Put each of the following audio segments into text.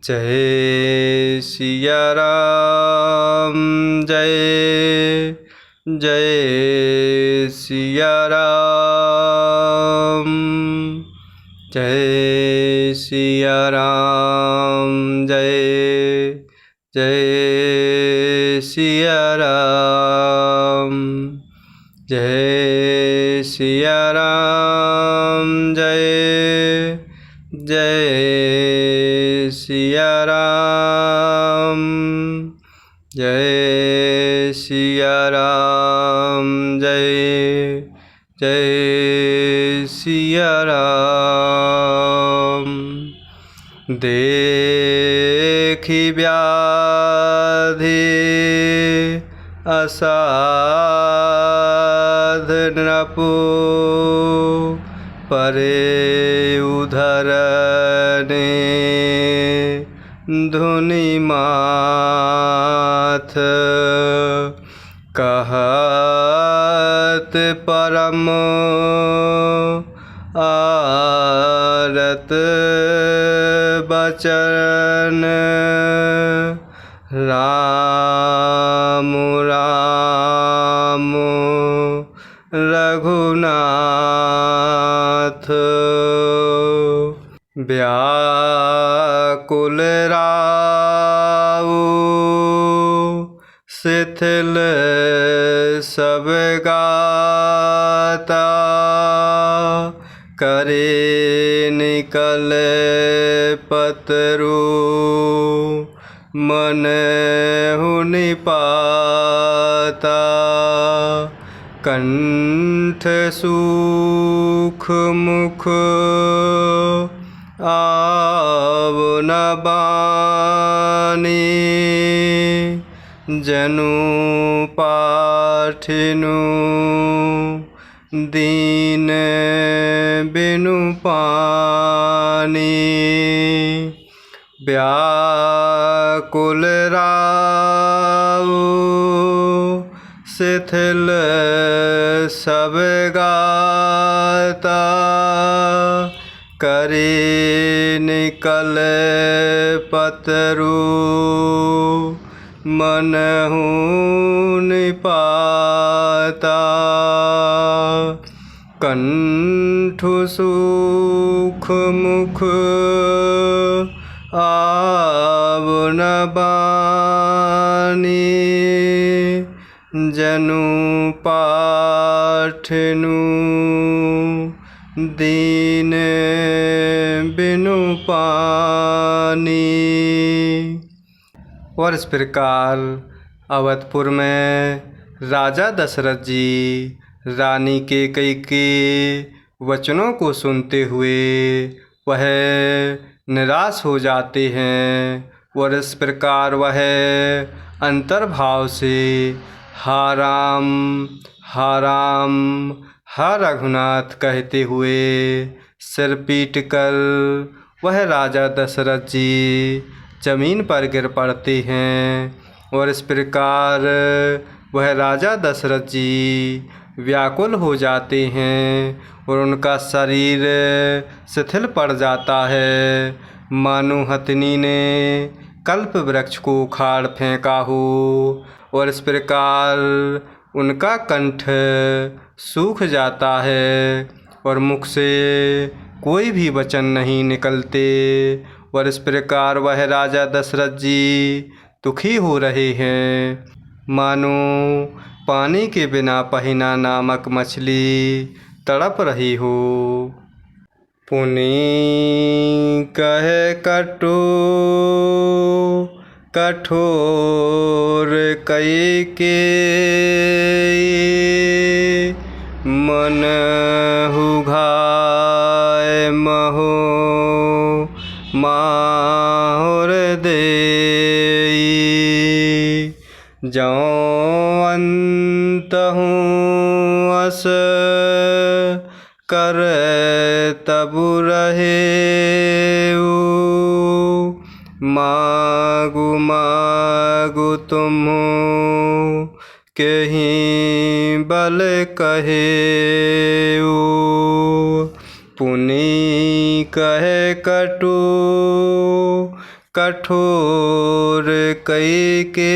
जय सिया राम जय जय सिया राम जय सिया राम जय जय सिया राम जय सिया राम जय जय सिया राम जय सिया राम जय जय सिया राम। देखी व्याधि असाध नृपु परे उधरने धुनि माथ कहत परम आरत बचन राम राम रघुनाथ। व्याकुल राउ शिथिल सब गाता करे निकल पतरु मन हुनि पाता कंठ सूख मुख आव न बानी जनु पाठिनु दीन बिनु पानी। व्याकुल राउ शिथिल सब गाता करे निकल पतरु मन हुनि पाता कंठु सूख मुख आव न बानी जनु पाठिनु दीन बिनु पानी। और इस प्रकार अवधपुर में राजा दशरथ जी रानी कैकेयी के वचनों को सुनते हुए वह निराश हो जाते हैं और इस प्रकार वह अंतर्भाव से हा राम हा रघुनाथ कहते हुए सिर पीट कर वह राजा दशरथ जी जमीन पर गिर पड़ते हैं। और इस प्रकार वह राजा दशरथ जी व्याकुल हो जाते हैं और उनका शरीर शिथिल पड़ जाता है मानो हथिनी ने कल्प वृक्ष को उखाड़ फेंका हो। और इस प्रकार उनका कंठ सूख जाता है और मुख से कोई भी वचन नहीं निकलते। और इस प्रकार वह राजा दशरथ जी दुखी हो रहे हैं मानो पानी के बिना पहिना नामक मछली तड़प रही हो। पुनि कहे कटु कठोर कैकेयी मन हुघाय महो माहुर देई जौं अंतहु अस कर तबु रहेउ मागु मागु तुम केहि बल कहेउ। पुनि कहे कटु कठोर कई के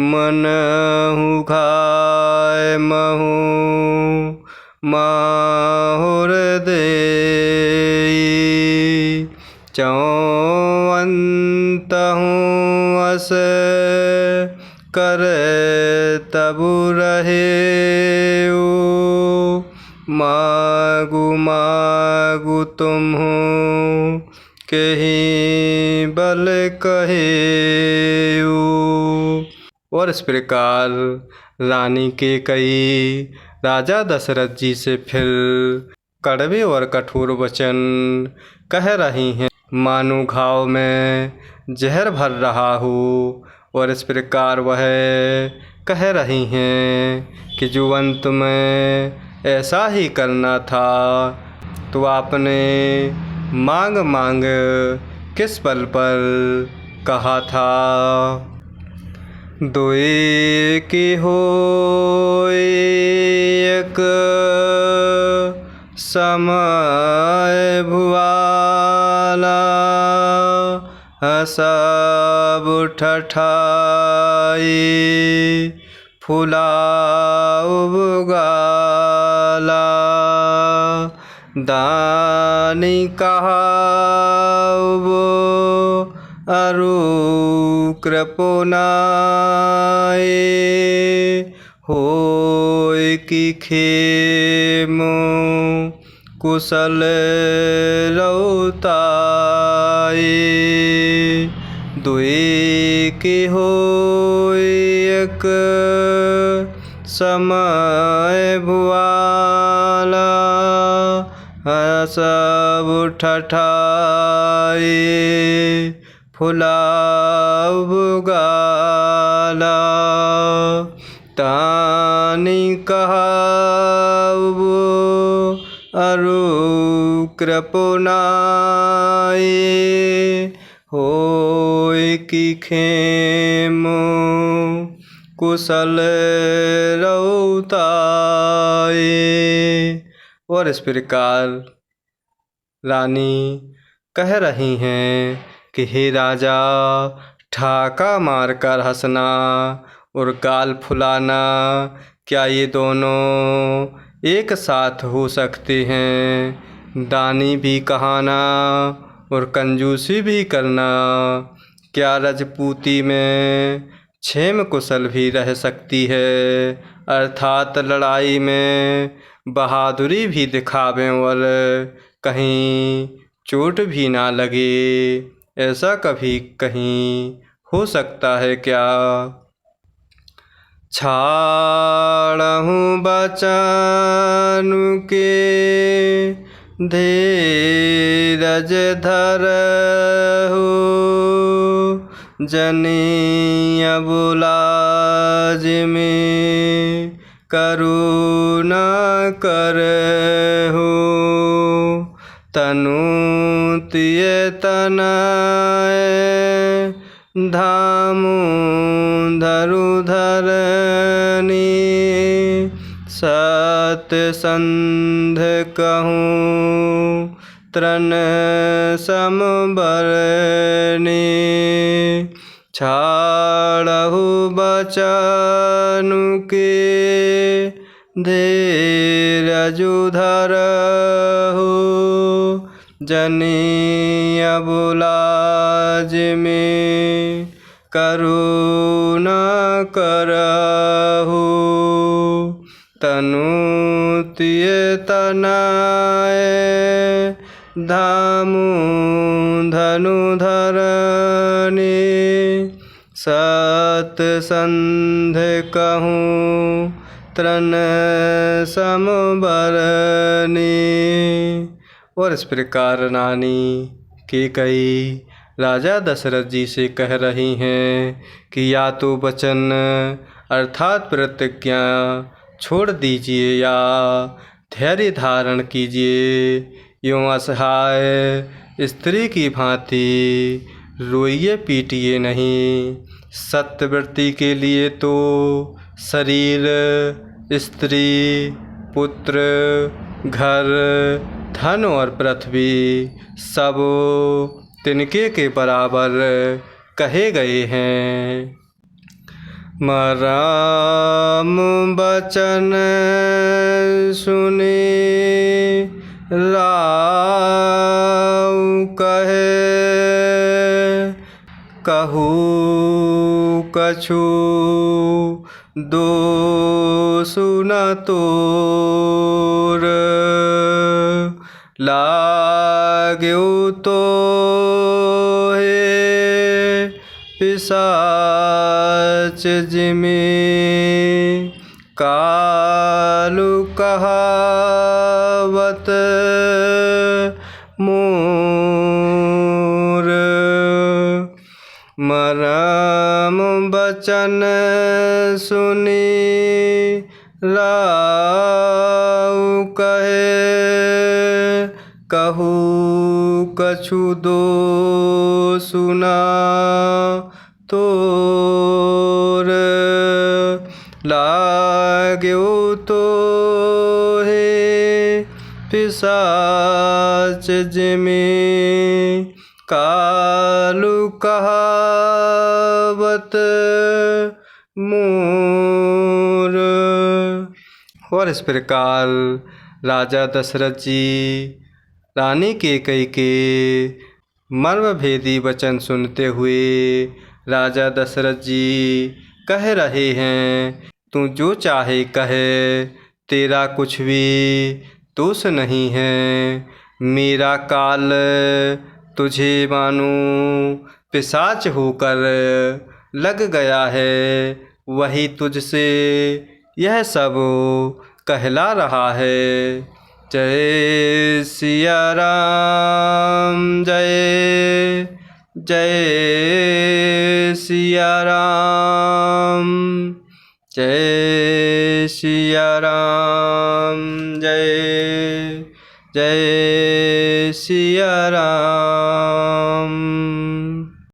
मनहु घाय महु माहुर देई चौअंतहु अस कर तबु रहे मागु मागु तुम्हु कहीं बल कहे। और इस प्रकार रानी कैकेयी राजा दशरथ जी से फिर कड़वे और कठोर वचन कह रही हैं, मानो घाव में जहर भर रहा हो। और इस प्रकार वह कह रही हैं कि जो अंत में ऐसा ही करना था तो आपने मांग मांग किस बल पर कहा था। दोए के होए एक समय भुआला सब ठठाई फुलाउ गाला दानी कहाउ अरु कृपनाए होय कि खेम कुशल रौताए। दुई के होय एक समय भुआला सब ठठाए फुलाउ गाला तानी कहाउ अरु कृपनाए होय कि खेम कुशल रौताए। और इस प्रकार रानी कह रही हैं कि हे राजा, ठाका मारकर हंसना और गाल फुलाना क्या ये दोनों एक साथ हो सकते हैं? दानी भी कहाना और कंजूसी भी करना क्या रजपूती में क्षेम कुशल भी रह सकती है? अर्थात लड़ाई में बहादुरी भी दिखावें और कहीं चोट भी ना लगे, ऐसा कभी कहीं हो सकता है क्या? छाड़हु बचनु के धीरज धरहु जनी अबुलाज में करुणा करहु तनु तिय तनय धामु धरु धरनी सत्संध कहूँ तृण समबरनी छाड़हु बचनु के धीरजु धरहु जनी अबुलाज में करुणा करहु तनु तिय तनय धामु धनु धरनी सत्संध कहूँ तृण समबरनी। और इस प्रकार रानी कैकेयी राजा दशरथ जी से कह रही हैं कि या तो वचन अर्थात प्रतिज्ञा छोड़ दीजिए या धैर्य धारण कीजिए। यूँ असहाय स्त्री की भांति रोइए पीटिए नहीं। सत्यव्रती के लिए तो शरीर, स्त्री, पुत्र, घर धन और पृथ्वी सब तिनके के बराबर कहे गए हैं। राम बचन सुने राउ कहे, कहू कछु दोषु न तोर, लाग्यो तो हे पिशाच जिमि, कालु कहावत मोर। मरम बचन सुनी राउ कहे, कहू कछु दोषु न तोर, लाग्यो तो हे पिशाच जिमि, कालु कहावत मोर। और इस प्रकार राजा दशरथ जी रानी कैकेयी के मर्मभेदी वचन सुनते हुए राजा दशरथ जी कह रहे हैं, तू जो चाहे कहे, तेरा कुछ भी दोष नहीं है। मेरा काल तुझे मानो पिशाच होकर लग गया है, वही तुझसे यह सब कहला रहा है। जय सिया राम, जय जय सिया राम, जय सिया राम, जय जय सिया राम।